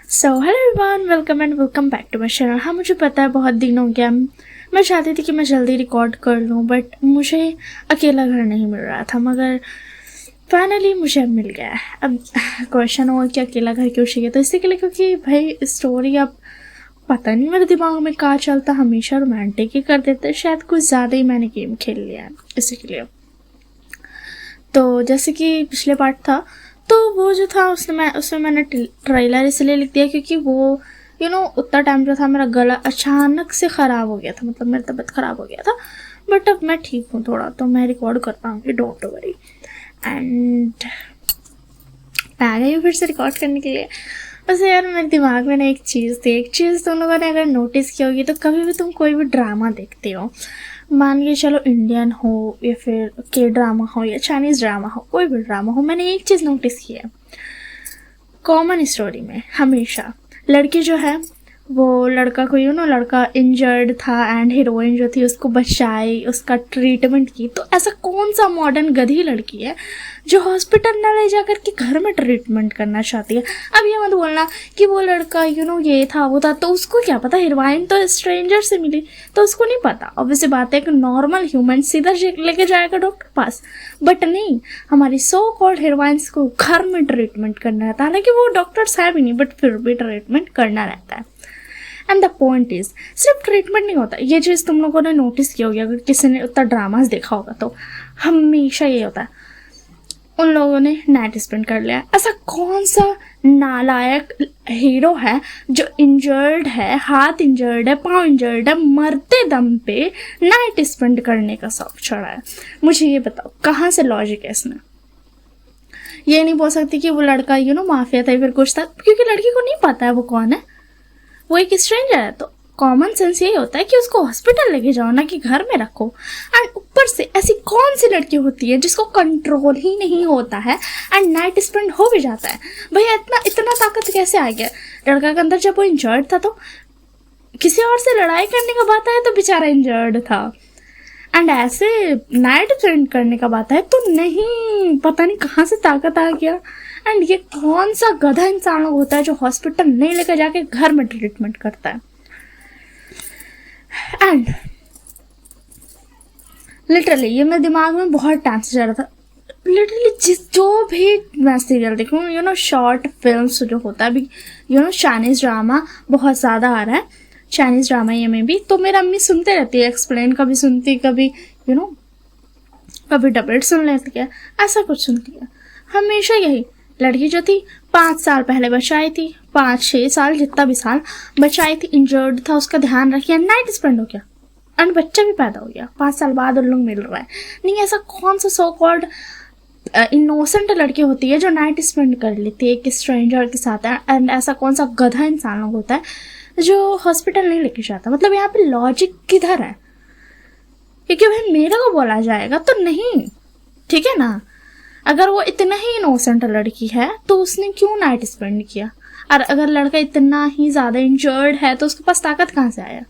So hello everyone, welcome and welcome back to my channel. हाँ, मुझे पता है बहुत दिन हो गया। मैं चाहती थी कि मैं जल्दी रिकॉर्ड कर लूँ, बट मुझे अकेला घर नहीं मिल रहा था, मगर फाइनली मुझे अब मिल गया है। अब क्वेश्चन हुआ कि अकेला घर क्यों चाहिए, तो इसी के लिए क्योंकि भाई स्टोरी अब पता नहीं मेरे दिमाग में कहाँ चलता, हमेशा रोमांटिक ही कर देते। शायद कुछ ज़्यादा ही मैंने गेम खेल लिया है इसी के लिए। तो जैसे कि पिछले पार्ट था, तो वो जो था उसमें मैंने ट्रेलर इसलिए लिख दिया क्योंकि वो उतना टाइम जो था मेरा गला अचानक से ख़राब हो गया था, मतलब मेरी तबीयत ख़राब हो गया था। बट अब मैं ठीक हूँ थोड़ा, तो मैं रिकॉर्ड कर पाऊँगी, डोंट वरी। एंड आ गई हूँ फिर से रिकॉर्ड करने के लिए। वैसे यार मेरे दिमाग में ना एक चीज़ तुम लोगों ने अगर नोटिस की होगी, तो कभी भी तुम कोई भी ड्रामा देखते हो, मान के चलो इंडियन हो या फिर के ड्रामा हो या चाइनीज़ ड्रामा हो, कोई भी ड्रामा हो, मैंने एक चीज़ नोटिस की है कॉमन स्टोरी में। हमेशा लड़की जो है वो लड़का को लड़का इंजर्ड था एंड हीरोइन जो थी उसको बचाई, उसका ट्रीटमेंट की। तो ऐसा कौन सा मॉडर्न गधी लड़की है जो हॉस्पिटल ना ले जाकर के घर में ट्रीटमेंट करना चाहती है? अब ये मत बोलना कि वो लड़का ये था वो था, तो उसको क्या पता, हीरोइन तो स्ट्रेंजर से मिली तो उसको नहीं पता। ऑब्वियसली बात है, एक नॉर्मल ह्यूमन सीधा लेके जाएगा डॉक्टर पास, बट नहीं, हमारी सो कॉल्ड हीरोइंस को घर में ट्रीटमेंट करना रहता है। हालांकि वो डॉक्टर्स है भी नहीं, बट फिर भी ट्रीटमेंट करना रहता है। एंड द पॉइंट इज, सिर्फ ट्रीटमेंट नहीं होता। ये चीज़ तुम लोगों ने नोटिस की होगी, अगर किसी ने उतना ड्रामास देखा होगा तो हमेशा ये होता है, उन लोगों ने नाइट स्पेंड कर लिया। ऐसा कौन सा नालायक हीरो है जो इंजर्ड है, हाथ इंजर्ड है, पाँव इंजर्ड है, मरते दम पे नाइट स्पेंड करने का शौक चढ़ा है? मुझे ये बताओ, कहाँ से लॉजिक है इसमें? ये नहीं बोल सकती कि वो लड़का माफिया था फिर कुछ था, क्योंकि लड़की को नहीं पता है वो कौन है, वो एक स्ट्रेंजर है। तो कॉमन सेंस यही होता है कि उसको हॉस्पिटल लेके जाओ, ना कि घर में रखो। एंड ऊपर से ऐसी कौन सी लड़की होती है जिसको कंट्रोल ही नहीं होता है एंड नाइट स्पेंड हो भी जाता है? भैया इतना ताकत कैसे आ गया लड़का के अंदर? जब वो इंजर्ड था तो किसी और से लड़ाई करने का बात है तो बेचारा इंजर्ड था, एंड ऐसे नाइट स्पेंड करने का बात है तो नहीं, पता नहीं कहाँ से ताकत आ गया। एंड ये कौन सा गधा इंसान होता है जो हॉस्पिटल नहीं लेकर जाके घर में ट्रीटमेंट करता है? एंड लिटरली ये मेरे दिमाग में बहुत टाइम से चल रहा था। लिटरली जो भी मैं सीरियल देखूँ, शॉर्ट फिल्म्स जो होता है अभी, चाइनीज़ ड्रामा बहुत ज़्यादा आ रहा है, चाइनीज़ ड्रामा ये में भी। तो मेरा अम्मी सुनते रहती है, एक्सप्लेन कभी सुनती, कभी कभी डबेट सुन लेती है, ऐसा कुछ सुनती है। हमेशा यही लड़की जो थी 5 साल पहले बचाई थी, 5-6 साल जितना भी साल बचाई थी, इंजर्ड था, उसका ध्यान रखिए, नाइट स्पेंड हो गया एंड बच्चा भी पैदा हो गया, 5 साल बाद उन लोग मिल रहा है। नहीं, ऐसा कौन सा सो कॉल्ड इनोसेंट लड़की होती है जो नाइट स्पेंड कर लेती है एक स्ट्रेंजर के साथ? एंड ऐसा कौन सा गधा इंसान लोग होता है जो हॉस्पिटल नहीं लेके जाता? मतलब यहाँ पे लॉजिक किधर है? क्योंकि भाई मेरे को बोला जाएगा तो नहीं, ठीक है ना? अगर वो इतना ही इनोसेंट लड़की है तो उसने क्यों नाइट स्पेंड किया? और अगर लड़का इतना ही ज़्यादा इंजर्ड है तो उसके पास ताकत कहाँ से आया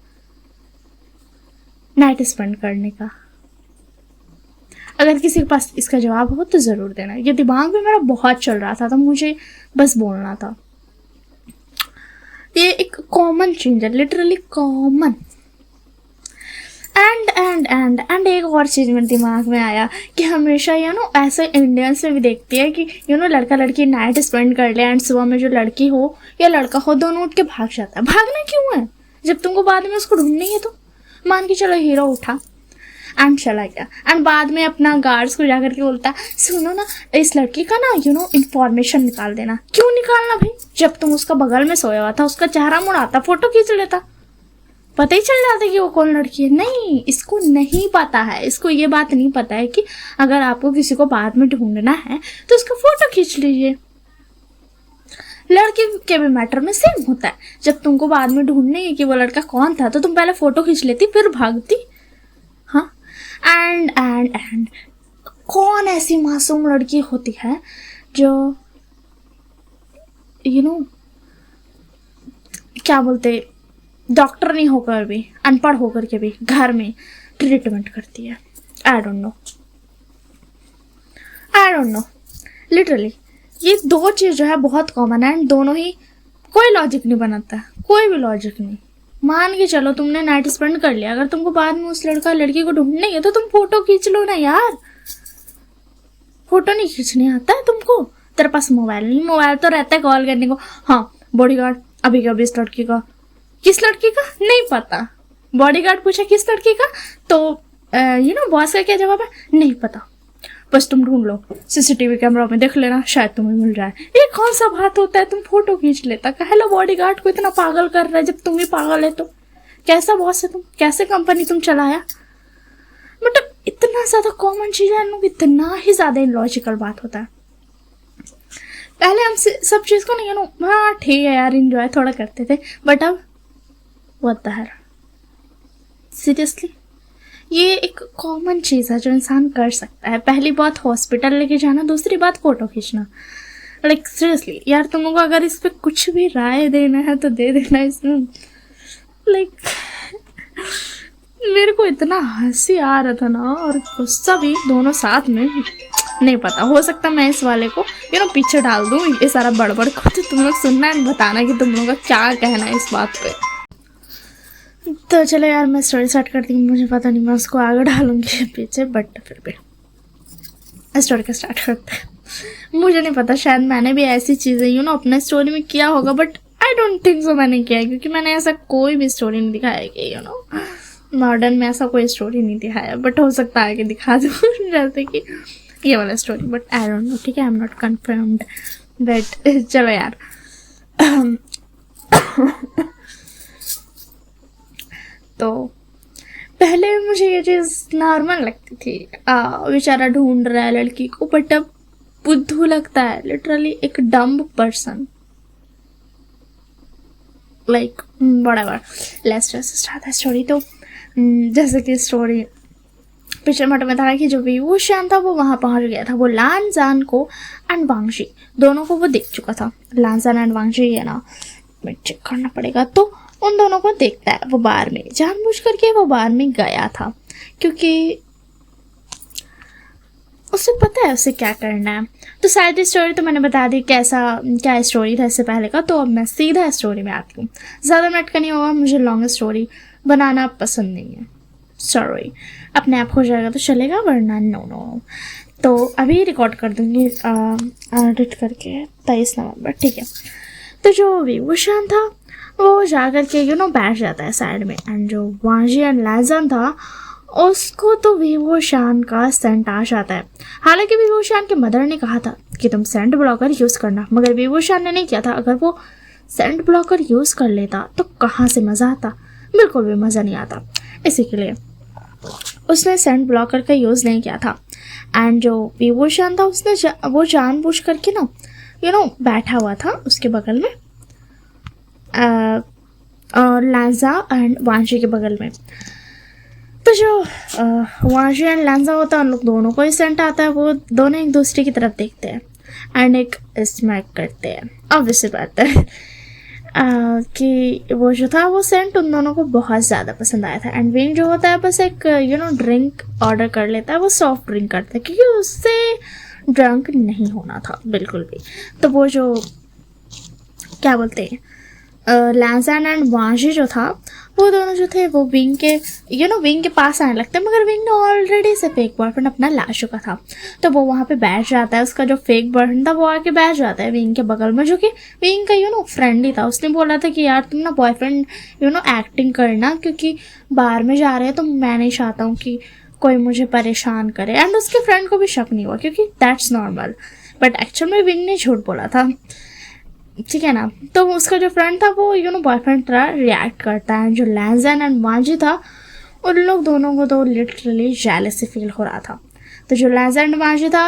नाइट स्पेंड करने का? अगर किसी के पास इसका जवाब हो तो ज़रूर देना। ये दिमाग में मेरा बहुत चल रहा था, तो मुझे बस बोलना था। ये एक कॉमन चीज है, लिटरली कॉमन। एंड एक और चीज़ मेरे दिमाग में आया कि हमेशा ऐसे इंडियंस में भी देखती है कि लड़का लड़की नाइट स्पेंड कर ले एंड सुबह में जो लड़की हो या लड़का हो दोनों उठ के भाग जाता है। भागना क्यों है जब तुमको बाद में उसको ढूंढनी है? तो मान के चलो हीरो उठा एंड चला गया, एंड बाद में अपना गार्ड्स को जाकर के बोलता सुनो ना, इस लड़की का ना इंफॉर्मेशन निकाल देना। क्यों निकालना भाई? जब तुम उसका बगल में सोया हुआ था, उसका चेहरा मुड़ाता, फोटो खींच लेता, पता ही चल जाता कि वो कौन लड़की है। नहीं, इसको नहीं पता है, इसको ये बात नहीं पता है कि अगर आपको किसी को बाद में ढूंढना है तो उसका फोटो खींच लीजिए। लड़की के भी मैटर में सेम होता है, जब तुमको बाद में ढूंढने है कि वो लड़का कौन था तो तुम पहले फोटो खींच लेती फिर भागती। हाँ, एंड कौन ऐसी मासूम लड़की होती है जो क्या बोलते, डॉक्टर नहीं होकर भी, अनपढ़ होकर के भी घर में ट्रीटमेंट करती है? आई डोंट नो लिटरली ये दो चीज़ जो है बहुत कॉमन है, एंड दोनों ही कोई लॉजिक नहीं बनाता, कोई भी लॉजिक नहीं। मान के चलो तुमने नाइट स्पेंड कर लिया, अगर तुमको बाद में उस लड़की को ढूंढना ही है तो तुम फोटो खींच लो ना यार। फोटो नहीं खींचने आता है तुमको? तेरे पास मोबाइल नहीं, मोबाइल तो रहता है कॉल करने को। हाँ बॉडीगार्ड अभी कभी इस लड़की का, किस लड़की का नहीं पता। बॉडीगार्ड पूछा किस लड़की का, तो बॉस का क्या जवाब है, नहीं पता, बस तुम ढूंढ लो, सीसीटीवी कैमरा में देख लेना, शायद तुम्हें मिल जाए। ये कौन सा बात होता है, तुम फोटो खींच लेता। हेलो बॉडीगार्ड को इतना पागल कर रहा है, जब तुम ही पागल है तो कैसा बॉस है तुम, कैसे कंपनी तुम चलाया। मतलब इतना ज्यादा कॉमन चीज है, लोग इतना ही ज्यादा इलॉजिकल बात होता है। पहले हम सब चीज को नहीं हाँ ठीक है यार इंजॉय थोड़ा करते थे, बट अब व्हाट द हेल, सीरियसली ये एक कॉमन चीज़ है जो इंसान कर सकता है। पहली बात हॉस्पिटल लेके जाना, दूसरी बात फोटो खींचना। लाइक सीरियसली यार, तुम लोगों को अगर इस पर कुछ भी राय देना है तो दे देना इसमें। लाइक मेरे को इतना हंसी आ रहा था ना और गुस्सा भी, दोनों साथ में। नहीं पता, हो सकता मैं इस वाले को पीछे डाल दूँ ये सारा बड़बड़ को, तो तुम लोग सुनना है, बताना कि तुम लोगों का क्या कहना है इस बात पे। तो चलो यार मैं स्टोरी स्टार्ट करती हूँ। मुझे पता नहीं मैं उसको आगे डालूंगी पीछे, बट फिर भी स्टोरी का स्टार्ट करते हैं। मुझे नहीं पता, शायद मैंने भी ऐसी चीज़ें अपने स्टोरी में किया होगा, but I don't think so मैंने किया है, क्योंकि मैंने ऐसा कोई भी स्टोरी नहीं दिखाया कि मॉडर्न में ऐसा कोई स्टोरी नहीं दिखाया। बट हो सकता है कि दिखा दूँ जैसे कि ये वाला story, but I don't know, ठीक है, I am not confirmed. But चलो यार तो पहले मुझे ये चीज़ नॉर्मल लगती थी, बेचारा ढूंढ रहा है लड़की को, बट अब बुद्धू लगता है, लिटरली एक dumb person. Like whatever, let's just start the story. तो जैसे कि स्टोरी पिछले मट में था कि जो विभूषण था वो वहाँ पहुँच गया था, वो लानजान को एंड वांगजी दोनों को वो देख चुका था। लानजान एंड वांगजी है ना, मैं चेक करना पड़ेगा। तो उन दोनों को देखता है, वो बार में जानबूझ करके वो बार में गया था, क्योंकि उसे पता है उसे क्या करना है। तो शायद स्टोरी तो मैंने बता दी कैसा क्या स्टोरी था इससे पहले का, तो अब मैं सीधा स्टोरी में आती हूँ। ज़्यादा मिनट का नहीं होगा, मुझे लॉन्ग स्टोरी बनाना पसंद नहीं है, सॉरी। अपने आप हो जाएगा तो चलेगा, वरना नो। तो अभी रिकॉर्ड कर दूँगी एडिट करके 23 नवंबर, ठीक है। तो जो विभूषण था वो जाकर के बैठ जाता है साइड में, एंड जो वांजी एंड लाजन था उसको तो विभूषण का सेंट आ जाता है। हालांकि विभूषण के मदर ने कहा था कि तुम सेंट ब्लॉकर यूज़ करना, मगर विभूषण ने नहीं किया था। अगर वो सेंट ब्लॉकर यूज़ कर लेता तो कहाँ से मज़ा आता, बिल्कुल भी मज़ा नहीं आता। इसी के लिए उसने सेंट ब्लॉकर का यूज़ नहीं किया था। एंड जो विभूषण था उसने वो जानबूझ करके बैठा हुआ था उसके बगल में, और लांजा एंड वांशी के बगल में। तो जो वांशी एंड लांजा होता है उन लोग दोनों को ही सेंट आता है। वो दोनों एक दूसरे की तरफ देखते हैं एंड एक स्मैक करते हैं। ऑब्वियस बात है कि वो जो था वो सेंट उन दोनों को बहुत ज़्यादा पसंद आया था। एंड विंग जो होता है बस एक ड्रिंक ऑर्डर कर लेता है, वो सॉफ्ट ड्रिंक करता है क्योंकि उससे ड्रंक नहीं होना था बिल्कुल भी। तो वो जो क्या बोलते हैं लांसान एंड वांशी जो था वो दोनों जो थे वो विंग के विंग के पास आने लगते हैं, मगर विंग ने ऑलरेडी से फेक बॉयफ्रेंड अपना ला चुका था। तो वो वहाँ पे बैठ जाता है, उसका जो फेक बॉयफ्रेंड था वो आके बैठ जाता है विंग के बगल में, जो कि विंग का फ्रेंड ही था। उसने बोला था कि यार तुम ना बॉयफ्रेंड एक्टिंग करना, क्योंकि बाहर में जा रहे हैं तो मैं नहीं चाहता हूँ कि कोई मुझे परेशान करे। एंड उसके फ्रेंड को भी शक नहीं हुआ क्योंकि दैट्स नॉर्मल, बट एक्चुअल में विंग ने झूठ बोला था, ठीक है ना। तो उसका जो फ्रेंड था वो बॉयफ्रेंड तरह रिएक्ट करता है। जो लैंजन एंड वांजी था उन लोग दोनों को तो लिटरली जेलसी फील हो रहा था। तो जो लैंजन एंड वांजी था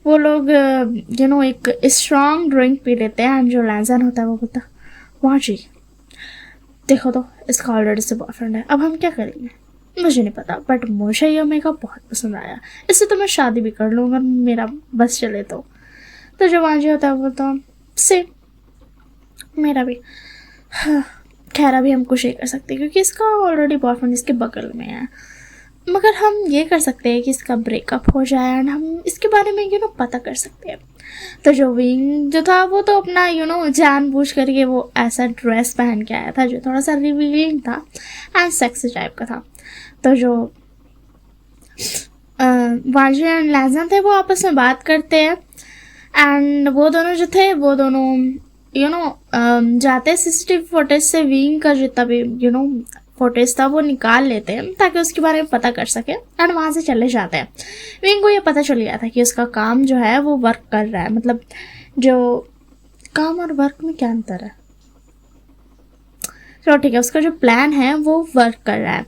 वो लोग एक स्ट्रॉन्ग ड्रिंक पी लेते हैं। एंड जो लैंजन होता है वो बोलता वांजी देखो तो इसका ऑलरेडी से बॉयफ्रेंड है, अब हम क्या करेंगे, मुझे नहीं पता, बट मुझे ये मेकअप बहुत पसंद आया, इससे तो मैं शादी भी कर लूँगा मेरा बस चले तो। जो वांजी होता है वो बोलता से मेरा भी, खैर अभी हम कुछ नहीं कर सकते क्योंकि इसका ऑलरेडी बॉयफ्रेंड इसके बगल में है। मगर हम ये कर सकते हैं कि इसका ब्रेकअप हो जाए एंड हम इसके बारे में पता कर सकते हैं। तो जो विंग जो था वो तो अपना जानबूझ करके वो ऐसा ड्रेस पहन के आया था जो थोड़ा सा रिवीलिंग था एंड सेक्सी टाइप का था। तो जो वांजी एंड लैजन थे वो आपस में बात करते हैं एंड वो दोनों जो थे वो दोनों जाते सीसीटीवी फुटेज से विंग का जितना भी फुटेज था वो निकाल लेते हैं ताकि उसके बारे में पता कर सके एंड वहाँ से चले जाते हैं। विंग को ये पता चल गया था कि उसका काम जो है वो वर्क कर रहा है, मतलब जो काम और वर्क में क्या अंतर है, चलो ठीक है, उसका जो प्लान है वो वर्क कर रहा है।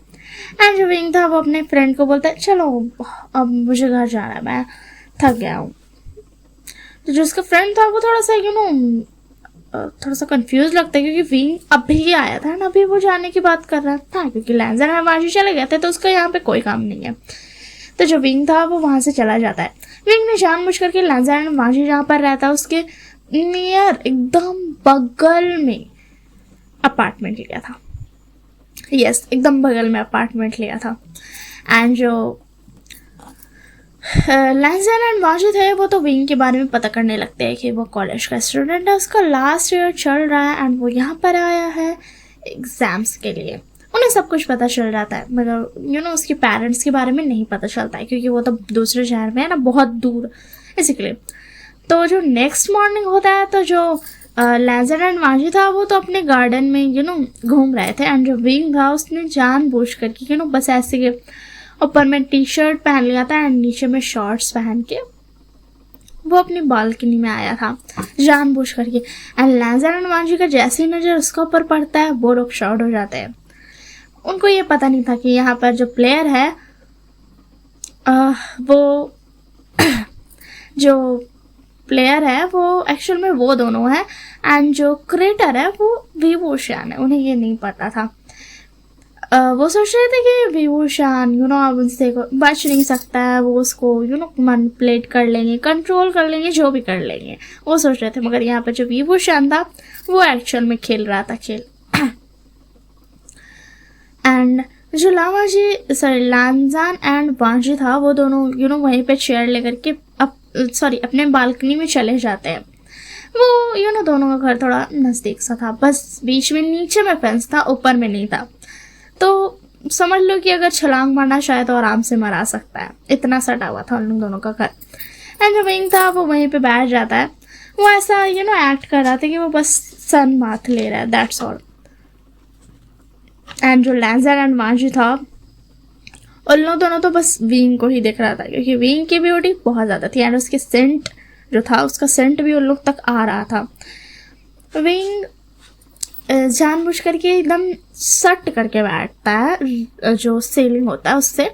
एंड जो विंग था वो अपने फ्रेंड को बोलता है चलो अब मुझे घर जाना है, मैं थक गया हूँ। तो जो उसका फ्रेंड था वो थोड़ा सा थोड़ा सा कंफ्यूज लगता है क्योंकि विंग अभी ही आया था ना, अभी वो जाने की बात कर रहा था क्योंकि लैंजर और वांजी चले गए थे तो उसका यहाँ पे कोई काम नहीं है। तो जो विंग था वो वहाँ से चला जाता है। विंग ने जानबूझ करके लैंजर एंड वांजी जहाँ पर रहता है उसके नियर एकदम बगल में अपार्टमेंट लिया था। यस, एकदम बगल में अपार्टमेंट लिया था। एंड जो लैंजर एंड वांजी थे वो तो विंग के बारे में पता करने लगते हैं कि वो कॉलेज का स्टूडेंट है, उसका लास्ट ईयर चल रहा है एंड वो यहाँ पर आया है एग्जाम्स के लिए। उन्हें सब कुछ पता चल जाता है मगर उसके पेरेंट्स के बारे में नहीं पता चलता है क्योंकि वो तो दूसरे शहर में है ना, बहुत दूर, इसीलिए। तो जो नेक्स्ट मॉर्निंग होता है तो जो लैंजर एंड वांजी था वो तो अपने गार्डन में घूम रहे थे एंड जो विंग था उसने जानबूझ करके बस ऐसे ऊपर में टी शर्ट पहन लिया था एंड नीचे में शॉर्ट्स पहन के वो अपनी बालकनी में आया था जानबूझ करके। एंड लैंजर एंड वांजी का जैसे ही नज़र उसके ऊपर पड़ता है वो लोग शॉर्ट हो जाते हैं। उनको ये पता नहीं था कि यहाँ पर जो प्लेयर है वो जो प्लेयर है वो एक्चुअल में वो दोनों है एंड जो क्रिएटर है वो विभूषण है। उन्हें ये नहीं पता था। वो सोच रहे थे कि विभूषण अब उनसे बच नहीं सकता है, वो उसको मैनिपुलेट कर लेंगे, कंट्रोल कर लेंगे, जो भी कर लेंगे वो सोच रहे थे। मगर यहाँ पर जो विभूषण था वो एक्चुअल में खेल रहा था खेल। एंड जो लैंजर एंड वांजी था वो दोनों वहीं पे चेयर लेकर के अपने बालकनी में चले जाते हैं। वो दोनों का घर थोड़ा नज़दीक सा था, बस बीच में नीचे में फेंस था, ऊपर में नहीं था। तो समझ लो कि अगर छलांग मारना चाहे तो आराम से मरा सकता है, इतना सटा हुआ था उन दोनों का घर। एंड जो विंग था वो वहीं पे बैठ जाता है। वो ऐसा एक्ट कर रहा था कि वो बस सन बाथ ले रहा है, दैट्स ऑल। एंड जो लैंजर एंड वांजी था उन लोग दोनों तो बस विंग को ही देख रहा था क्योंकि विंग की ब्यूटी बहुत ज़्यादा थी एंड उसके सेंट जो था उसका सेंट भी उन लोग तक आ रहा था। विंग जानबूझ करके एकदम सट करके बैठता है, जो सीलिंग होता है उससे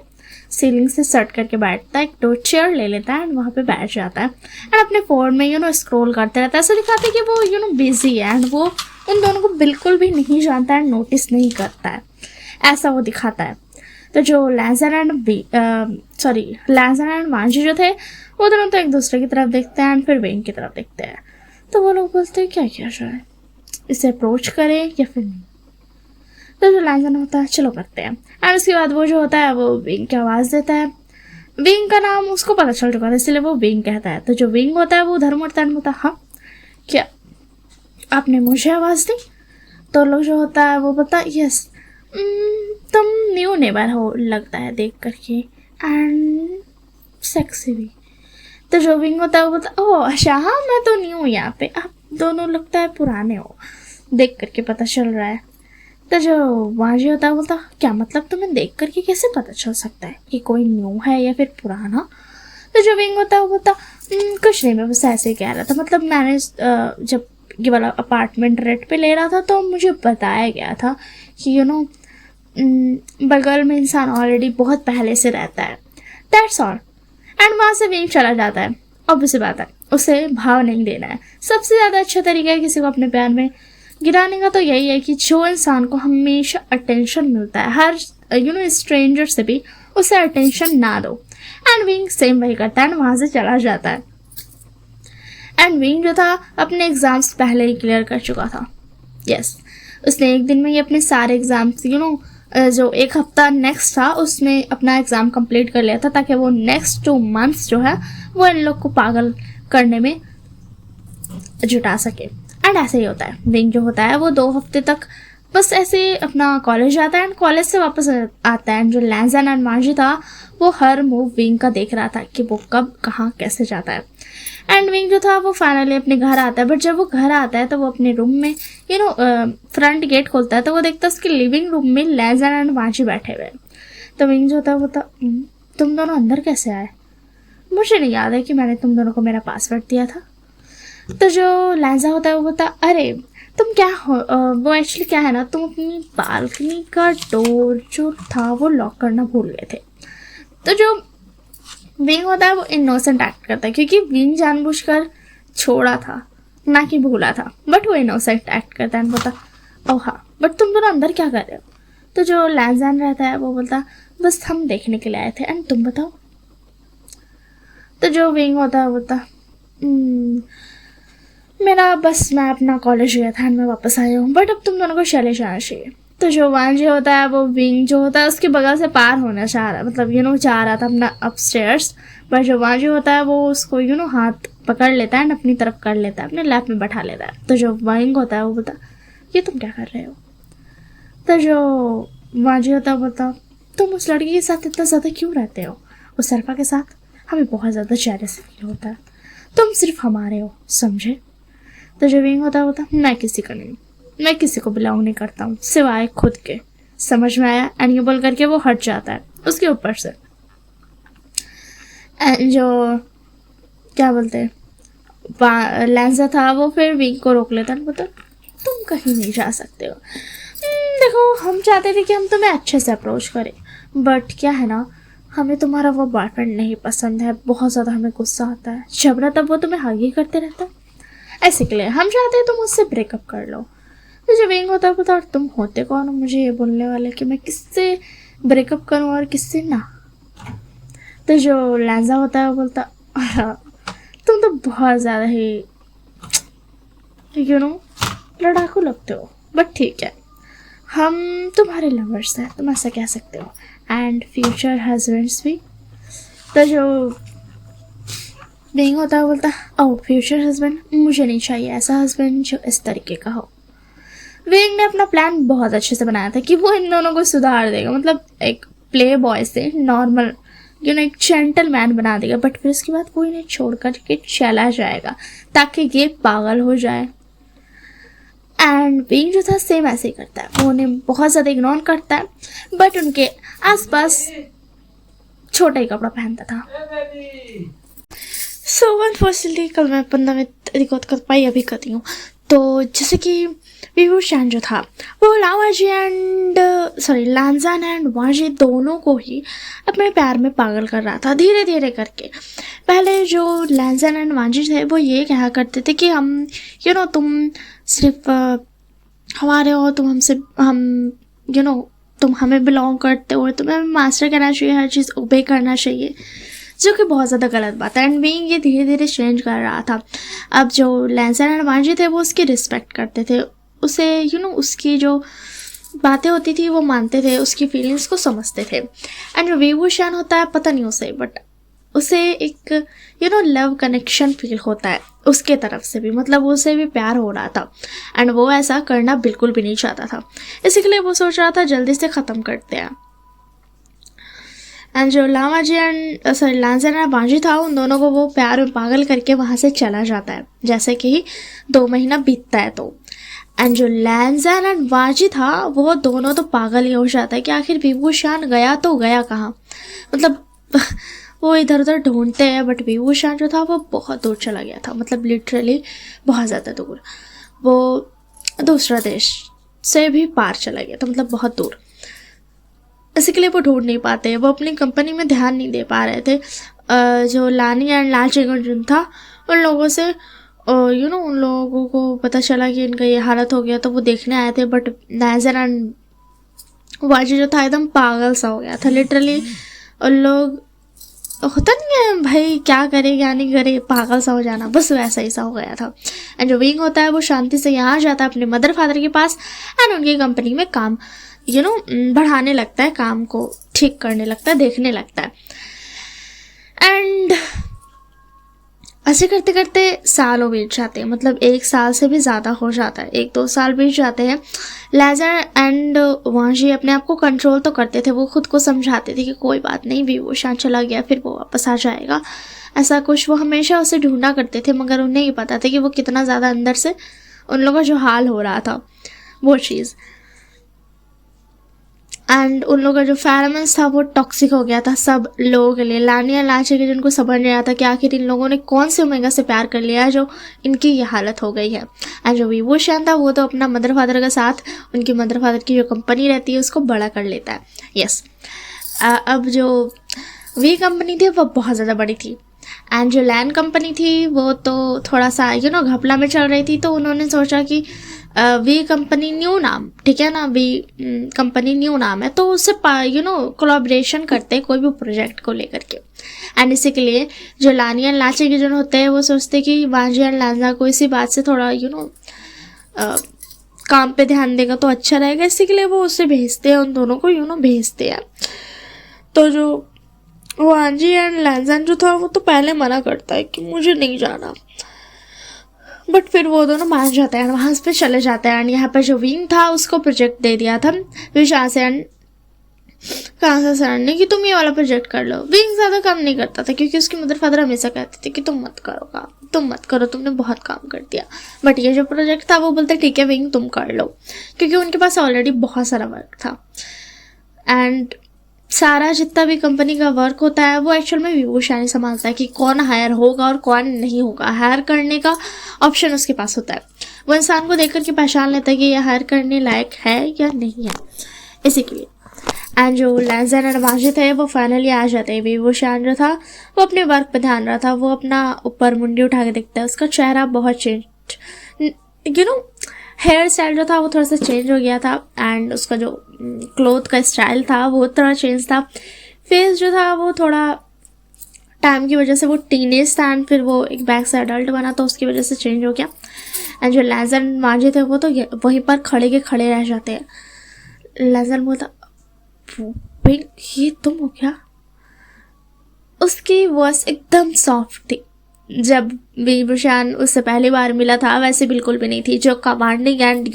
सीलिंग से सट करके बैठता है, एक दो चेयर ले लेता है एंड वहाँ पे बैठ जाता है एंड अपने फ़ोन में स्क्रॉल करते रहता है। ऐसा दिखाता है कि वो बिजी है एंड वो उन दोनों को बिल्कुल भी नहीं जानता है, नोटिस नहीं करता है, ऐसा वो दिखाता है। तो जो लैंजर एंड वांजी जो थे वो दोनों तो एक दूसरे की तरफ देखते हैं एंड फिर विंग की तरफ देखते हैं। तो वो लोग बोलते हैं क्या किया जाए, इसे अप्रोच करें या फिर नहीं। तो जो लैंजर होता है चलो करते हैं एंड उसके बाद वो जो होता है वो विंग की आवाज़ देता है। विंग का नाम उसको पता चल चुका था इसलिए वो विंग कहता है। तो जो विंग होता है वो उधर मुड़ता है, हाँ क्या आपने मुझे आवाज़ दी? तो लोग जो होता है वो बोलता है यस तुम न्यू नेबर हो लगता है देख करके एंड सेक्सी भी। तो जो विंग होता है वो बोलता ओह अच्छा हाँ मैं तो न्यू हूँ यहाँ पे, आप दोनों लगता है पुराने हो, देख करके पता चल रहा है। तो जो वांजी होता है बोलता क्या मतलब तुम्हें देख करके कैसे पता चल सकता है कि कोई न्यू है या फिर पुराना? तो जो विंग होता है वो बोलता कुछ नहीं, मैं बस ऐसे ही कह रहा था, मतलब मैंने जब ये वाला अपार्टमेंट रेंट पे ले रहा था तो मुझे बताया गया था कि बगल में इंसान ऑलरेडी बहुत पहले से रहता है, दैट्स ऑल। एंड वहाँ से विंग चला जाता है। ऑब्वियस बात है उसे भाव नहीं देना है। सबसे ज़्यादा अच्छा तरीका है किसी को अपने प्यार में गिराने का तो यही है कि जो इंसान को हमेशा अटेंशन मिलता है, हर स्ट्रेंजर से भी उसे अटेंशन ना दो। एंड विंग सेम वही करता है एंड वहाँ से चला जाता है। एंड विंग जो था अपने एग्ज़ाम्स पहले ही क्लियर कर चुका था। यस उसने एक दिन में ही अपने सारे एग्ज़ाम्स जो एक हफ्ता नेक्स्ट था उसमें अपना एग्ज़ाम कंप्लीट कर लिया था, ताकि वो नेक्स्ट 2 मंथ्स जो है वो इन लोग को पागल करने में जुटा सके। एंड ऐसे ही होता है, विंग जो होता है वो 2 हफ्ते तक बस ऐसे अपना कॉलेज जाता है एंड कॉलेज से वापस आता है। एंड जो लैंजन एंड मांजी था वो हर मूव विंग का देख रहा था कि वो कब कहाँ कैसे जाता है। एंड विंग जो था वो फाइनली अपने घर आता है, बट जब वो घर आता है तो वो अपने रूम में फ्रंट गेट खोलता है तो वो देखता है उसके लिविंग रूम में लैंजन एंड मांजी बैठे हुए हैं। तो विंग जो होता है वो था, तुम दोनों अंदर कैसे आए? मुझे नहीं याद है कि मैंने तुम दोनों को मेरा पासवर्ड दिया था। तो जो लैंजा होता है वो बोलता, अरे तुम क्या हो, वो एक्चुअली क्या है ना, तुम अपनी बालकनी का डोर जो था वो लॉक करना भूल गए थे। तो जो विंग होता है वो इनोसेंट एक्ट करता है, क्योंकि विंग जानबूझकर छोड़ा था ना कि भूला था, बट वो इनोसेंट एक्ट करता है। बोलता, ओह हाँ, बट तुम दोनों अंदर क्या कर रहे हो? तो जो लैंजान रहता है वो बोलता, बस हम देखने के लिए आए थे, एंड तुम बताओ। तो जो विंग होता है वो बोलता, मेरा बस मैं अपना कॉलेज गया था एंड मैं वापस आया हूँ, बट अब तुम दोनों को चले जाना चाहिए। तो जो वांजी होता है वो विंग जो होता है उसके बगल से पार होना चाह रहा, मतलब चाह रहा था अपना अपस्टेयर्स, बट जो वांजी होता है वो उसको हाथ पकड़ लेता है एंड अपनी तरफ कर लेता है, अपने लैप में बैठा लेता है। तो जो विंग होता है वो बोलता, ये तुम क्या कर रहे हो? तो जो वांजी होता है वो बोलता, तुम उस लड़की के साथ इतना ज़्यादा क्यों रहते हो? उस सरफा के साथ हमें बहुत ज़्यादा जेलस फील होता है, तुम सिर्फ हमारे हो, समझे? तो जो विंग होता है मैं किसी का नहीं, मैं किसी को बिलोंग नहीं करता हूँ सिवाय खुद के, समझ में आया? एंड ये बोल करके वो हट जाता है उसके ऊपर से। एंड जो क्या बोलते हैं लैंजा था वो फिर विंग को रोक लेता है, बोलता तुम कहीं नहीं जा सकते हो। देखो हम चाहते थे कि हम तुम्हें अच्छे से अप्रोच करें, बट क्या है ना, हमें तुम्हारा वो बॉयफ्रेंड नहीं पसंद है, बहुत ज़्यादा हमें गुस्सा आता है, जब ना तब वो तुम्हें हग ही करते रहता है, ऐसे के लिए हम चाहते हैं तुम उससे ब्रेकअप कर लो। तो जो विंग होता है पता, और तुम होते कौन हो मुझे ये बोलने वाले कि मैं किससे ब्रेकअप करूं और किससे ना? तो जो लैंजा होता है वो बोलता, तुम तो बहुत ज़्यादा ही लड़ाकू लगते हो, बट ठीक है, हम तुम्हारे लवर्स हैं, तुम ऐसा कह सकते हो, एंड फ्यूचर हस्बैंड्स भी। तो जो विंग होता है बोलता, ओह फ्यूचर हस्बैंड, मुझे नहीं चाहिए ऐसा हस्बैंड जो इस तरीके का हो। विंग ने अपना प्लान बहुत अच्छे से बनाया था कि वो इन दोनों को सुधार देगा, मतलब एक प्ले बॉय से नॉर्मल एक जेंटलमैन बना देगा, बट फिर उसके बाद वो इन्हें छोड़ कर के चला जाएगा ताकि ये पागल हो जाए। एंड विंग जो था सेम ऐसे ही करता है, वो उन्हें बहुत ज़्यादा इग्नोर करता है, बट उनके आसपास छोटा ही कपड़ा पहनता था। सो अनफॉर्चुनेटली कल मैं 15 मिनट रिकॉर्ड कर पाई, अभी करती हूँ। तो जैसे कि वीवू शैन जो था वो लांजान एंड वांजी दोनों को ही अपने प्यार में पागल कर रहा था धीरे धीरे करके। पहले जो लांजान एंड वांजी थे वो ये कहा करते थे कि हम तुम सिर्फ हमारे हो, तुम हमें बिलोंग करते हो, तुम्हें मास्टर करना चाहिए, हर चीज़ ओबे करना चाहिए, जो कि बहुत ज़्यादा गलत बात है। एंड विंग ये धीरे धीरे चेंज कर रहा था। अब जो लैंसन एंड वांजी थे वो उसकी रिस्पेक्ट करते थे, उसे उसकी जो बातें होती थी वो मानते थे, उसकी फीलिंग्स को समझते थे। एंड जो वीवू शैन होता है पता नहीं उसे, बट उसे एक लव कनेक्शन फील होता है उसके तरफ से भी, मतलब उसे भी प्यार हो रहा था एंड वो ऐसा करना बिल्कुल भी नहीं चाहता था, इसी के लिए वो सोच रहा था जल्दी से ख़त्म करते हैं। एंड जो लांजन एंड वांजी था उन दोनों को वो प्यार में पागल करके वहाँ से चला जाता है, जैसे कि ही 2 महीना बीतता है तो। एंड जो लैंजन एंड वांजी था वो दोनों तो पागल ही हो जाता है कि आखिर वीवू शैन गया तो गया कहाँ, मतलब वो इधर उधर ढूंढते हैं, बट वीवू शैन जो था वो बहुत दूर चला गया था, मतलब लिटरली बहुत ज़्यादा दूर, वो दूसरा देश से भी पार चला गया था, मतलब बहुत दूर। इसी के लिए वो ढूंढ नहीं पाते, वो अपनी कंपनी में ध्यान नहीं दे पा रहे थे। जो लानी एंड लाल चिंगन था उन लोगों से उन लोगों को पता चला कि इनका ये हालत हो गया, तो वो देखने आए थे, बट लैंजन एंड वांजी जो था एकदम पागल सा हो गया था लिटरली। उन लोग होता नहीं है भाई क्या करे क्या नहीं करे, पागल सा हो जाना, बस वैसा ही सा हो गया था। एंड जो विंग होता है वो शांति से यहाँ जाता है अपने मदर फादर के पास एंड उनकी कंपनी में काम बढ़ाने लगता है, काम को ठीक करने लगता है, देखने लगता है। एंड ऐसे करते करते सालों बीत जाते हैं, मतलब 1 साल से भी ज़्यादा हो जाता है, 1-2 साल बीत जाते हैं। लेज़र एंड वांजी अपने आप को कंट्रोल तो करते थे, वो खुद को समझाते थे कि कोई बात नहीं, विवोशान चला गया फिर वो वापस आ जाएगा, ऐसा कुछ वो हमेशा उसे ढूंढा करते थे। मगर उन्हें ही पता था कि वो कितना ज़्यादा अंदर से उन लोगों का जो हाल हो रहा था वो चीज़। एंड उन लोगों का जो फेरोमोन्स था वो टॉक्सिक हो गया था सब लोगों के लिए। लानिया लाचे के जिनको समझ नहीं आया था कि आखिर इन लोगों ने कौन से ओमेगा से प्यार कर लिया है जो इनकी ये हालत हो गई है। एंड जो विवोशान था वो तो अपना मदर फादर का साथ उनकी मदर फादर की जो कंपनी रहती है उसको बड़ा कर लेता है। यस, अब जो वी कंपनी थी वो बहुत ज़्यादा बड़ी थी। एंड जो लैंड कंपनी थी वो तो थोड़ा सा घपला में चल रही थी। तो उन्होंने सोचा कि वी कंपनी न्यू नाम, ठीक है ना, वी कंपनी न्यू नाम है, तो उससे कोलैबोरेशन करते हैं कोई भी प्रोजेक्ट को लेकर के। एंड इसी के लिए जो लानिया एंड लाचे के जन होते हैं वो सोचते हैं कि वांजी एंड लांजा को इसी बात से थोड़ा काम पे ध्यान देगा तो अच्छा रहेगा, इसी के लिए वो उसे भेजते हैं, उन दोनों को भेजते हैं। तो जो वांजी एंड लांजन जो था वो तो पहले मना करता है कि मुझे नहीं जाना, बट फिर वो दोनों मान जाते हैं, वहाँ पे चले जाते हैं। एंड यहाँ पर जो विंग था उसको प्रोजेक्ट दे दिया था विशाल से एंड कांसा सर ने कि तुम ये वाला प्रोजेक्ट कर लो। विंग ज़्यादा काम नहीं करता था क्योंकि उसकी मदर फादर हमेशा कहते थे कि तुम मत करो काम, तुम मत करो, तुमने बहुत काम कर दिया। बट ये जो प्रोजेक्ट था वो बोलते ठीक है विंग तुम कर लो, क्योंकि उनके पास ऑलरेडी बहुत सारा वर्क था। एंड सारा जितना भी कंपनी का वर्क होता है वो एक्चुअल में विवोशान संभालता है कि कौन हायर होगा और कौन नहीं होगा। हायर करने का ऑप्शन उसके पास होता है, वो इंसान को देख करके पहचान लेता है कि ये हायर करने लायक है या नहीं है, इसी के लिए। एंड जो लैंजन एंड वांजी थे वो फाइनली आ जाते हैं। विवोशान जो था वो अपने वर्क पे ध्यान रहा था, वो अपना ऊपर मुंडी उठा के देखता है, उसका चेहरा बहुत चेंज, हेयर स्टाइल जो था वो थोड़ा सा चेंज हो गया था। एंड उसका जो क्लोथ का स्टाइल था वो थोड़ा चेंज था। फेस जो था वो थोड़ा टाइम की वजह से वो टीनेज था एंड फिर वो एक बैक से अडल्ट बना तो उसकी वजह से चेंज हो गया। एंड जो लैजन मांझे थे वो तो वहीं पर खड़े के खड़े रह जाते हैं। लैजन बोलता ये तुम हो क्या? उसकी वॉइस एकदम सॉफ्ट थी। जब विवोशान उससे पहली बार मिला था वैसे बिल्कुल भी नहीं थी, जो कमांडिंग एंड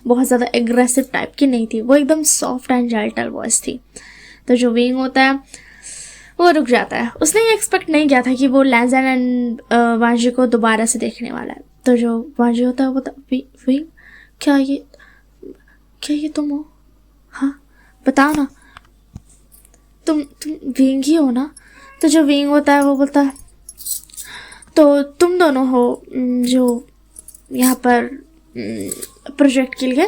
बहुत ज़्यादा एग्रेसिव टाइप की नहीं थी, वो एकदम सॉफ्ट एंड जेंटल वॉइस थी। तो जो विंग होता है वो रुक जाता है, उसने ये एक्सपेक्ट नहीं किया था कि वो लैंजन एंड वांजी को दोबारा से देखने वाला है। तो जो वांजी होता है वो विंग क्या ये तुम हो? हाँ बताओ ना, तुम विंग ही हो ना? तो जो विंग होता है वो बोलता है तो तुम दोनों हो जो यहाँ पर प्रोजेक्ट के लिए।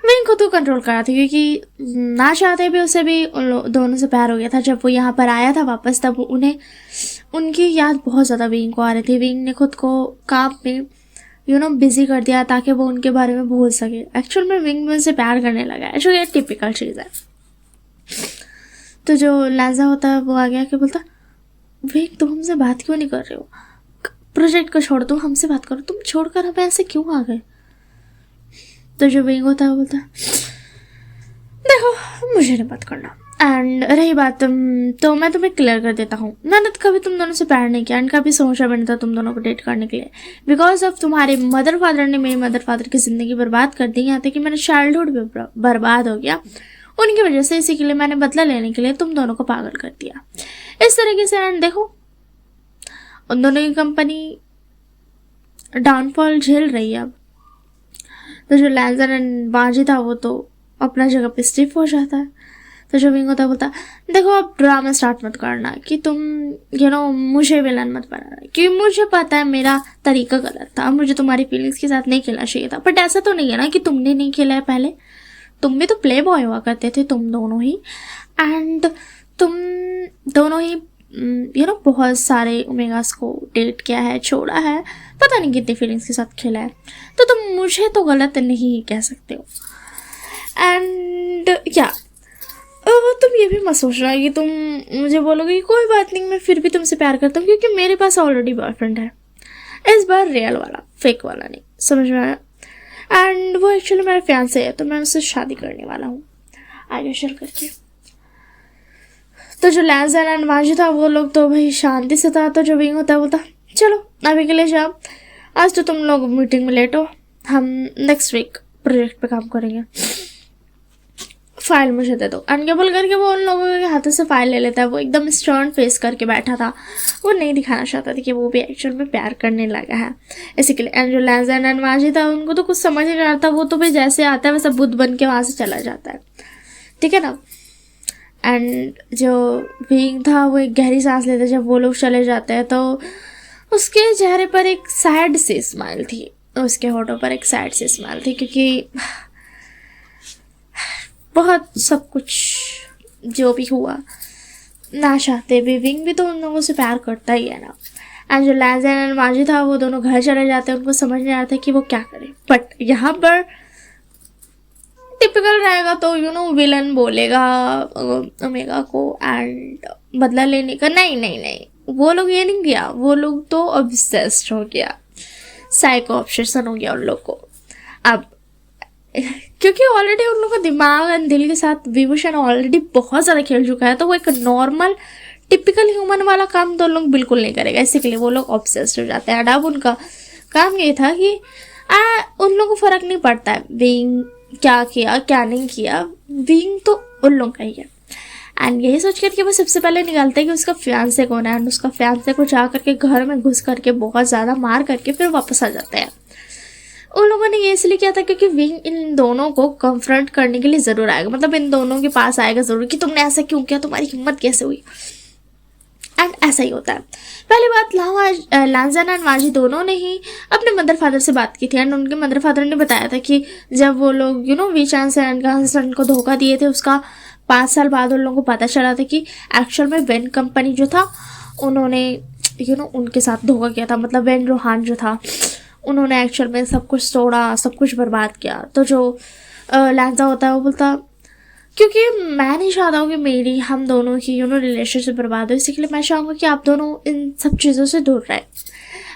विंग को तो कंट्रोल करा था क्योंकि ना चाहते भी उसे भी दोनों से प्यार हो गया था। जब वो यहाँ पर आया था वापस तब उन्हें उनकी याद बहुत ज़्यादा विंग को आ रही थी। विंग ने खुद को काम में बिजी कर दिया ताकि वो उनके बारे में भूल सके। एक्चुअल में विंग में उनसे प्यार करने लगा है, जो ये टिपिकल चीज़ है। तो जो लाजा होता है वो आ गया कि बोलता विंग तुम हमसे बात क्यों नहीं कर रहे हो? प्रोजेक्ट को छोड़ दो, हमसे बात करो, तुम छोड़कर हमें ऐसे क्यों आ गए? तो जो विंग होता है बोलता देखो मुझे नहीं बात करना। एंड रही बात तो मैं तुम्हें क्लियर कर देता हूँ, मैंने कभी तुम दोनों से प्यार नहीं किया एंड कभी सोचा भी नहीं था तुम दोनों को डेट करने के लिए। बिकॉज ऑफ तुम्हारे मदर फादर ने मेरी मदर फादर की ज़िंदगी बर्बाद कर दी, यहाँ तक कि मेरा चाइल्डहुड भी बर्बाद हो गया उनकी वजह से। इसी के लिए मैंने बदला लेने के लिए तुम दोनों को पागल कर दिया इस तरीके से। एंड देखो उन दोनों की कंपनी डाउनफॉल झेल रही है अब। तो जो लैंजन एंड बाजी था वो तो अपना जगह पे स्टिफ हो जाता है। तो जो विंग होता बोलता देखो अब ड्रामा स्टार्ट मत करना कि तुम मुझे विलन मत बनाना, क्योंकि मुझे पता है मेरा तरीका गलत था, मुझे तुम्हारी फीलिंग्स के साथ नहीं खेलना चाहिए था। बट ऐसा तो नहीं है ना कि तुमने नहीं खेला है, पहले तुम भी तो प्ले बॉय हुआ करते थे, तुम दोनों ही। एंड तुम दोनों ही बहुत सारे ओमेगास को डेट किया है, छोड़ा है, पता नहीं कितनी फीलिंग्स के साथ खेला है। तो तुम मुझे तो गलत नहीं कह सकते हो। एंड क्या तुम ये भी मत सोचना कि तुम मुझे बोलोगे कि कोई बात नहीं मैं फिर भी तुमसे प्यार करता हूँ, क्योंकि मेरे पास ऑलरेडी बॉयफ्रेंड है, इस बार रियल वाला, फेक वाला नहीं। समझ में आया? एंड वो एक्चुअली मेरा फियांसे है, तो मैं उससे शादी करने वाला हूँ। आगे चल करके। तो जो लैंजन एंड माजी था वो लोग तो भाई शांति से था, तो जो विंग होता है बोलता चलो अभी के लिए जाओ, आज तो तुम लोग मीटिंग में लेट हो, हम नेक्स्ट वीक प्रोजेक्ट पे काम करेंगे, फाइल मुझे दे दो। अनकेबल करके वो उन लोगों के हाथों से फाइल ले लेता है। वो एकदम स्टर्न फेस करके बैठा था, वो नहीं दिखाना चाहता था कि वो भी एक्चुअल में प्यार करने लगा है इसी के लिए। एंड जो लैंजन एंड माजी था उनको तो कुछ समझ नहीं आता, वो तो भाई जैसे आता है वैसा बुद्ध बन के वहाँ से चला जाता है, ठीक है ना। एंड जो विंग था वो एक गहरी सांस लेता है जब वो लोग चले जाते हैं, तो उसके चेहरे पर एक सैड सी स्माइल थी, उसके होठों पर एक सैड सी स्माइल थी, क्योंकि बहुत सब कुछ जो भी हुआ ना चाहते भी विंग भी तो उन लोगों से प्यार करता ही है ना। एंड जो लैंजन एंड माजी था वो दोनों घर चले जाते हैं, उनको समझ नहीं आता कि वो क्या करे। बट यहाँ पर टिपिकल रहेगा तो विलन बोलेगा ओमेगा को एंड बदला लेने का, नहीं नहीं नहीं, वो लोग ये नहीं किया, वो लोग तो ऑब्सेस्ड हो गया, साइको ऑब्सेशन हो गया उन लोग को। अब क्योंकि ऑलरेडी उन लोगों का दिमाग एंड दिल के साथ विभूषण ऑलरेडी बहुत ज़्यादा खेल चुका है, तो वो एक नॉर्मल टिपिकल ह्यूमन वाला काम तो लोग बिल्कुल नहीं करेगा, इसी के लिए वो लोग ऑब्सेस्ड हो जाते हैं। अब उनका काम ये था कि उन लोगों को फ़र्क नहीं पड़ता है विंग क्या किया क्या नहीं किया, विंग तो उन लोगों का ही है। एंड यही सोच करके वो सबसे पहले निकालते हैं कि उसका फियांसे कौन है, एंड उसका फियांसे को जा करके घर में घुस करके बहुत ज़्यादा मार करके फिर वापस आ जाते हैं। उन लोगों ने ये इसलिए किया था क्योंकि विंग इन दोनों को कन्फ्रंट करने के लिए ज़रूर आएगा, मतलब इन दोनों के पास आएगा ज़रूर कि तुमने ऐसा क्यों किया, तुम्हारी हिम्मत कैसे हुई। एंड ऐसा ही होता है। पहली बात लैंजन एंड माजी दोनों ने ही अपने मदर फादर से बात की थी, एंड उनके मदर फादर ने बताया था कि जब वो लोग वीचांस एंड हस्बैंड को धोखा दिए थे, उसका 5 साल बाद उन लोगों को पता चला था कि एक्चुअल में वेन कंपनी जो था उन्होंने उनके साथ धोखा किया था, मतलब वेन रोहान जो था उन्होंने एक्चुअल में सब कुछ तोड़ा, सब कुछ बर्बाद किया। तो जो लैंजा होता है वो बोलता क्योंकि मैं नहीं चाहता हूँ कि मेरी हम दोनों की रिलेशनशिप बर्बाद हो, इसी के लिए मैं चाहूँगा कि आप दोनों इन सब चीज़ों से दूर रहे।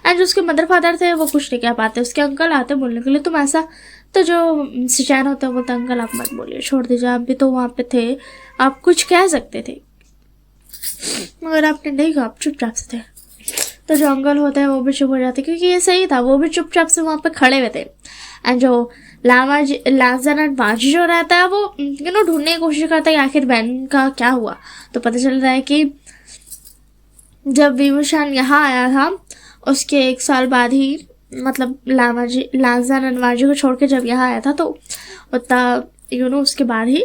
एंड जो उसके मदर फादर थे वो कुछ नहीं कह पाते, उसके अंकल आते बोलने के लिए तुम ऐसा, तो जो सिचैन होता है बोलता अंकल आप मत बोलिए, छोड़ दीजिए, आप भी तो वहाँ पे थे, आप कुछ कह सकते थे मगर आपने नहीं कहा, आप चुपचाप से थे। तो जो अंकल होते हैं वो भी चुप हो जाते क्योंकि ये सही था, वो भी चुपचाप से वहाँ पे खड़े हुए थे। एंड जो लैंजन एंड माजी जो रहता है वो ढूंढने की कोशिश करता है कि आखिर बहन का क्या हुआ। तो पता चल रहा है कि जब विभूषण यहाँ आया था उसके 1 साल बाद ही, मतलब लैंजन एंड माजी को छोड़ के जब यहाँ आया था तो उतना उसके बाद ही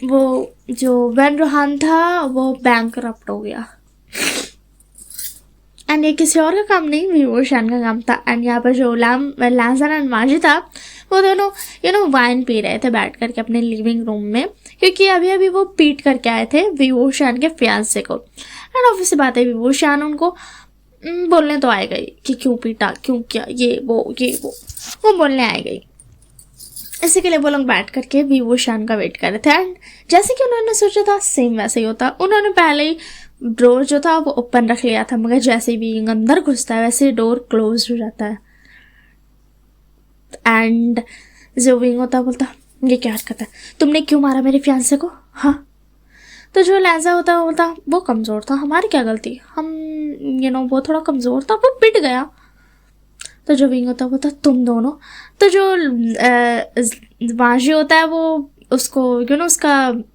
वो जो वेन रोहान था वो बैंकरप्ट हो गया। एंड ये किसी और का काम नहीं, विभूषण का काम था। एंड यहाँ पर जो लैंजन एंड माजी था वो दोनों वाइन पी रहे थे बैठ करके अपने लिविंग रूम में, क्योंकि अभी अभी वो पीट करके आए थे विभूषण के फियांसे को। एंड ऑब्वियसली बात है विभूषण उनको बोलने तो आए गई कि क्यों पीटा, क्यों किया, ये वो बोलने आए गई। इसी के लिए वो लोग बैठ करके विभूषण का वेट कर रहे थे। एंड जैसे कि उन्होंने सोचा था सेम वैसे ही होता, उन्होंने पहले ही डोर जो था वो ओपन रख लिया था, मगर जैसे भी अंदर घुसता है वैसे डोर क्लोज हो जाता है। एंड जो विंग होता बोलता ये क्या हरकत है, तुमने क्यों मारा मेरे फियांसे को। हाँ, तो जो लैंजा होता है वो बोलता वो कमज़ोर था, हमारी क्या गलती, हम वो थोड़ा कमज़ोर था, वो पिट गया। तो जो विंग होता है बोलता तुम दोनों। तो जो माजी होता है वो उसको उसका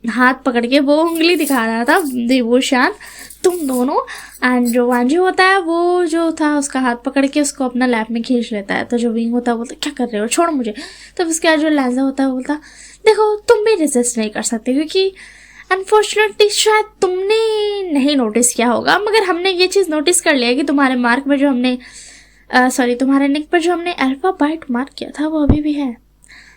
हाथ पकड़ के वो उंगली दिखा रहा था विभूषण, तुम दोनों। एंड जो वांजी होता है वो जो था उसका हाथ पकड़ के उसको अपना लैप में खींच लेता है। तो जो विंग होता है बोलता क्या कर रहे हो, छोड़ मुझे। तो उसके बाद जो लैंजा होता है बोलता देखो तुम भी रेजिस्ट नहीं कर सकते, क्योंकि अनफॉर्चुनेटली शायद तुमने नहीं नोटिस किया होगा, मगर हमने ये चीज़ नोटिस कर लिया कि तुम्हारे मार्क में जो हमने तुम्हारे नेक पर जो हमने अल्फा बाइट मार्क किया था वो अभी भी है,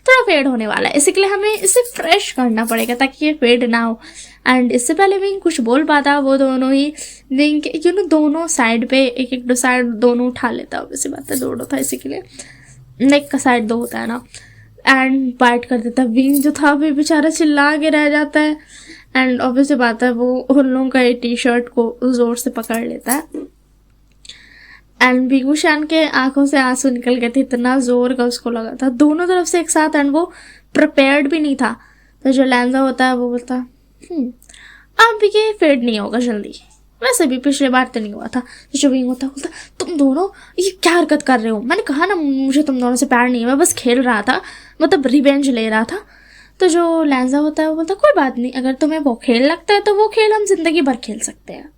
थोड़ा फेड होने वाला है, इसी के लिए हमें इसे फ्रेश करना पड़ेगा ताकि ये फेड ना हो। एंड इससे पहले विंग कुछ बोल पाता, वो दोनों ही विंग के दोनों साइड पे एक दो साइड दोनों उठा लेता, वैसे बात है दोनों था, इसी के लिए नेक का साइड 2 होता है ना, एंड बाइट कर देता। विंग जो था भी बेचारा चिल्ला के रह जाता है। एंड ऑब्वियसली बात है वो उन लोगों का टी शर्ट को जोर से पकड़ लेता है। एंड विभूषण के आंखों से आंसू निकल गए थे, इतना जोर का उसको लगा था दोनों तरफ से एक साथ। एंड वो प्रिपेयर्ड भी नहीं था तो जो लैंजा होता है वो बोलता अब ये फेड नहीं होगा जल्दी, वैसे भी पिछले बार तो नहीं हुआ था। तो जो विंग होता है बोलता तुम दोनों ये क्या हरकत कर रहे हो, मैंने कहा ना मुझे तुम दोनों से प्यार नहीं है, मैं बस खेल रहा था, मतलब रिवेंज ले रहा था। तो जो लैंजा होता है वो बोलता कोई बात नहीं, अगर तुम्हें वो खेल लगता है तो वो खेल हम जिंदगी भर खेल सकते हैं।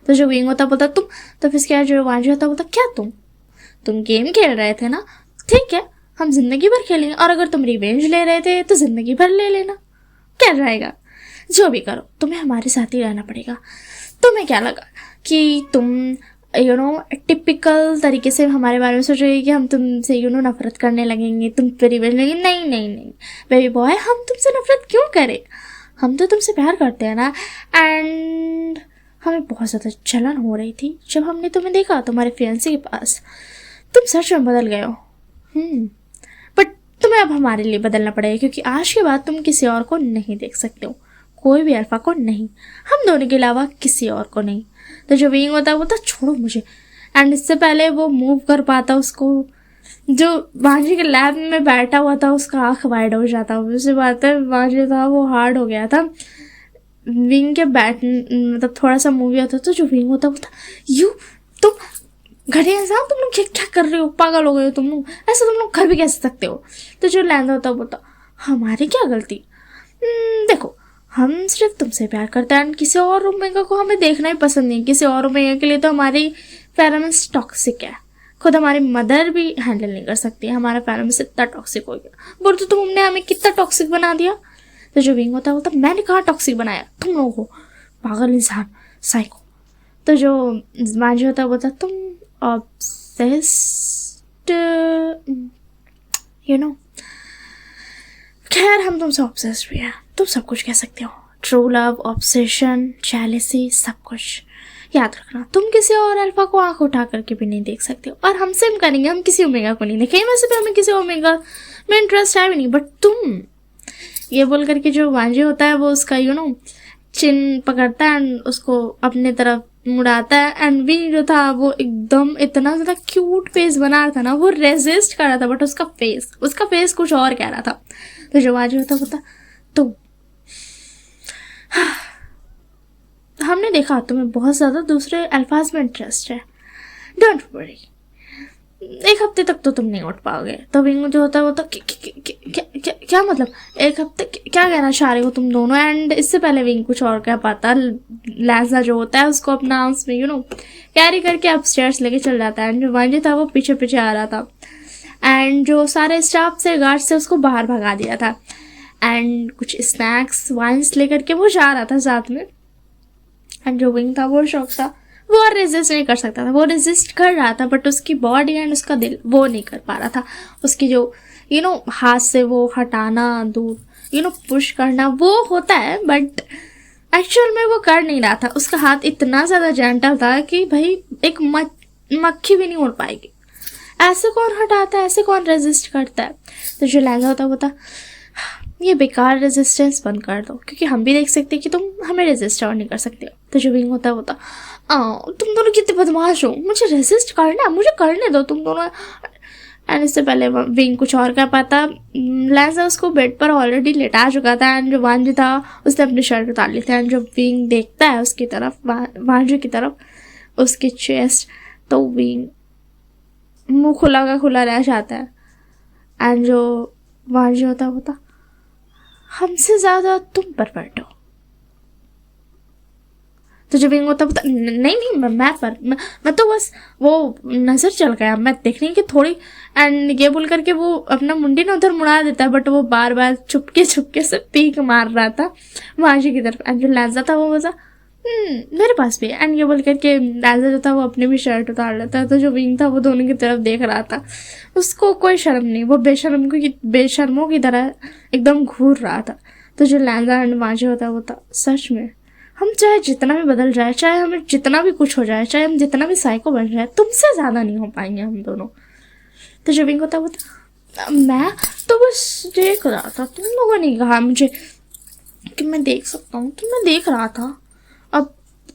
तो जो विंग होता बोलता तुम, तो फिर क्या जो वांजी होता बोलता क्या तुम गेम खेल रहे थे ना, ठीक है हम जिंदगी भर खेलेंगे, और अगर तुम रिवेंज ले रहे थे तो जिंदगी भर ले लेना, क्या रहेगा, जो भी करो तुम्हें हमारे साथ ही रहना पड़ेगा। तुम्हें क्या लगा कि तुम टिपिकल तरीके से हमारे बारे में सोच रहे हो कि हम तुमसे नफरत करने लगेंगे, तुम पे रिवेंज लेंगे, नहीं नहीं नहीं बेबी बॉय, हम तुमसे नफरत क्यों करें, हम तो तुमसे प्यार करते हैं ना। एंड हमें बहुत ज़्यादा जलन हो रही थी जब हमने तुम्हें देखा तुम्हारे फियांसे के पास, तुम सच में बदल गए हो। बट तुम्हें अब हमारे लिए बदलना पड़ेगा, क्योंकि आज के बाद तुम किसी और को नहीं देख सकते हो, कोई भी अल्फा को नहीं, हम दोनों के अलावा किसी और को नहीं। तो जो विंग होता है वो तो छोड़ो मुझे। एंड इससे पहले वो मूव कर पाता, उसको जो वांजी के लैब में बैठा हुआ था उसका आँख वाइड हो जाता, उसी बात है वांजी था वो हार्ड हो गया था। विंग के बैठ मतलब थोड़ा सा मूवी होता तो जो विंग होता बोलता तुम घटिया इंसान, तुम लोग क्या कर रहे हो, पागल हो गए हो तुम लोग, ऐसे तुम लोग कर भी कैसे सकते हो। तो जो लैंडा होता बोलता हमारी क्या गलती, देखो हम सिर्फ तुमसे प्यार करते हैं, किसी और ओमेगा को हमें देखना ही पसंद नहीं, किसी और ओमेगा के लिए तो हमारी फेरोमोन्स टॉक्सिक है, खुद हमारी मदर भी हैंडल नहीं कर सकती है, हमारा फेरोमोन्स इतना टॉक्सिक हो गया। बोल तो तुमने हमें कितना टॉक्सिक बना दिया। तो जो विंग होता बोलता मैंने कहाँ टॉक्सिक बनाया, तुम लोगों को, पागल इंसान, साइको। तो जो मांझी होता बोलता तुम ऑब्सेस्ड खैर हम तुमसे ऑब्सेस्ड भी हैं, तुम सब कुछ कह सकते हो, ट्रू लव, ऑब्सेशन, जेलसी, सब कुछ। याद रखना तुम किसी और अल्फा को आंख उठा करके भी नहीं देख सकते हो, और हमसे हम करेंगे, हम किसी ओमेगा को नहीं देखेंगे, वैसे भी हमें किसी ओमेगा में इंटरेस्ट है भी नहीं, बट तुम, ये बोल करके जो वांजी होता है वो उसका चिन पकड़ता है एंड उसको अपने तरफ मुड़ाता है। एंड भी जो था वो एकदम इतना ज़्यादा क्यूट फेस बना रहा था ना, वो रेजिस्ट कर रहा था, बट उसका फेस कुछ और कह रहा था। तो जो वांजी होता तो हमने देखा तुम्हें बहुत ज़्यादा दूसरे अल्फाज में इंटरेस्ट है, डोंट वरी, एक हफ्ते तक तो तुम नहीं उठ पाओगे। तो विंग जो होता है वो तो क्या मतलब एक हफ्ते, क्या कहना चाह रहे हो तुम दोनों। एंड इससे पहले विंग कुछ और कह पाता, लैजा जो होता है उसको अपना आर्म्स में कैरी करके अपस्टेयर्स लेके चल जाता है। एंड जो वांजी था वो पीछे पीछे आ रहा था, एंड जो सारे स्टाफ से गार्ड से उसको बाहर भगा दिया था। एंड कुछ स्नैक्स वाइन्स लेकर के वो जा रहा था साथ में। एंड जो विंग था वो शौक था, वो रेजिस्ट नहीं कर सकता था, वो रेजिस्ट कर रहा था बट उसकी बॉडी एंड उसका दिल वो नहीं कर पा रहा था। उसकी जो हाथ से वो हटाना दूर पुश करना वो होता है, बट एक्चुअल में वो कर नहीं रहा था। उसका हाथ इतना ज़्यादा जेंटल था कि भाई एक मक्खी भी नहीं उड़ पाएगी। ऐसे कौन हटाता है, ऐसे कौन रेजिस्ट करता है। तो जो लहंगा होता है वो था ये बेकार रेजिस्टेंस बंद कर दो, क्योंकि हम भी देख सकते हैं कि तुम हमें रेजिस्ट और नहीं कर सकते हो। तो जो विंग होता है वो था तुम दोनों कितने बदमाश हो, मुझे रेजिस्ट करना, मुझे करने दो तुम दोनों। एंड इससे पहले विंग कुछ और कर पाता, लैजा उसको बेड पर ऑलरेडी लेटा चुका था। एंड जो वांजी था उसने अपनी शर्ट उतार ली थी। एंड जो विंग देखता है उसकी तरफ, वांजी की तरफ, उसकी चेस्ट, तो विंग मुँह खुला का खुला रह जाता है। एंड जो वांजी होता है वो था हमसे ज़्यादा तुम परफेक्ट हो। तो जब विंग होता नहीं मैं तो बस वो नज़र चल गया, मैं देखने की थोड़ी। एंड ये बोल करके वो अपना मुंडी ना उधर मुड़ा देता है, बट वो बार बार चुपके से पीक मार रहा था वांजी की तरफ। एंड जो लैजा था वो बोला मेरे पास भी है। एंड ये बोल करके लैजा जो था वो अपनी भी शर्ट उतार लेता है। तो जो विंग था वो दोनों की तरफ देख रहा था, उसको कोई शर्म नहीं, वो बेशर्मों की तरह एकदम घूर रहा था। तो जो लैजा एंड वांजी होता है वो था सच में हम चाहे जितना भी बदल जाए, चाहे हमें जितना भी कुछ हो जाए, चाहे हम जितना भी साइको बन जाए, तुमसे ज़्यादा नहीं हो पाएंगे हम दोनों। तो जो विंग होता है वो था मैं तो बस देख रहा था, तुम लोगों ने कहा मुझे कि मैं देख सकता हूँ, तो मैं देख रहा था।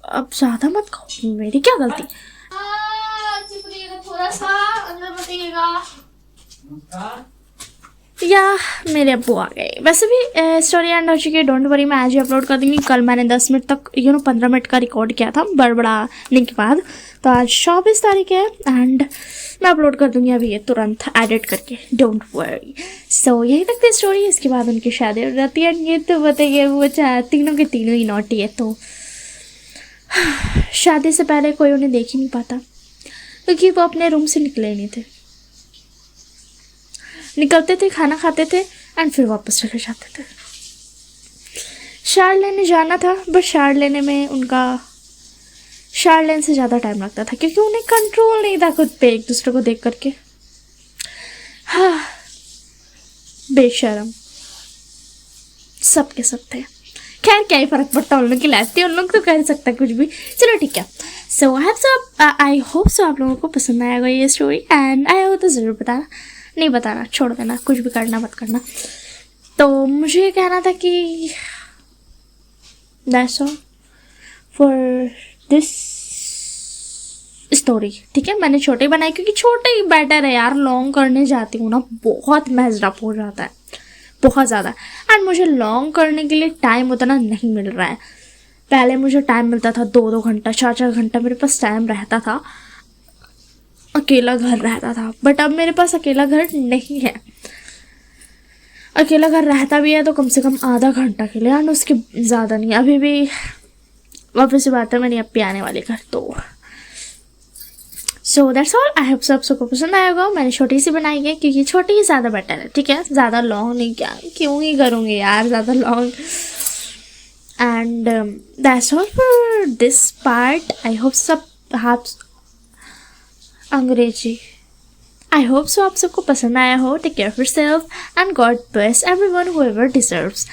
अब ज़्यादा मत कहो, मेरी क्या गलती। थोड़ा सा अंदर बताइएगा, या मेरे अब्बू आ गए। वैसे भी स्टोरी एंड हो चुकी है, डोंट वरी, मैं आज ही अपलोड कर दूँगी। कल मैंने 10 मिनट तक 15 मिनट का रिकॉर्ड किया था बड़बड़ाने के बाद। तो आज 24 तारीख है एंड मैं अपलोड कर दूँगी अभी ये तुरंत एडिट करके, डोंट वरी। सो यही तक थी स्टोरी। इसके बाद उनकी शादी हो जाती है। ये तो बताइए वो तीनों के तीनों ही नॉटी है, तो शादी से पहले कोई उन्हें देख ही नहीं पाता क्योंकि वो अपने रूम से निकले नहीं थे। निकलते थे, खाना खाते थे एंड फिर वापस चले जाते थे। शार लेने जाना था, बट शार लेने में उनका शार लेने से ज़्यादा टाइम लगता था क्योंकि उन्हें कंट्रोल नहीं था खुद पे, एक दूसरे को देख करके। हाँ, बेशरम सब के सब थे। खैर क्या ही फर्क पड़ता उन लोग की लाइफ थी, उन लोग तो कर सकता कुछ भी। चलो ठीक है। सो आई होप सो आप लोगों को पसंद आएगा ये स्टोरी एंड आई हो तो ज़रूर बताना, नहीं बताना छोड़ देना, कुछ भी करना मत करना। तो मुझे ये कहना था कि that's all for this story. ठीक है, मैंने छोटे बनाई क्योंकि छोटे ही बेटर है यार। लॉन्ग करने जाती हूँ ना बहुत मैस्ड अप हो जाता है, बहुत ज़्यादा। एंड मुझे लॉन्ग करने के लिए टाइम उतना नहीं मिल रहा है। पहले मुझे टाइम मिलता था 2-2 घंटा, 4-4 घंटा मेरे पास टाइम रहता था, अकेला घर रहता था। बट अब मेरे पास अकेला घर नहीं है। अकेला घर रहता भी है तो कम से कम आधा घंटा के लिए, एंड उसके ज़्यादा नहीं। अभी भी वापस से बात है, मेरी अब आने वाली घर। तो so that's all. I hope सबको पसंद आएगा। मैंने छोटी सी बनाई है क्योंकि छोटी ही ज़्यादा बेटर है। ठीक है, ज़्यादा लॉन्ग नहीं, क्या क्यों ही करूँगी यार ज़्यादा long. And that's all for this part. I hope सब आप अंग्रेजी आई होप सो आप सबको पसंद आया हो। Take care of yourself and God bless everyone whoever deserves.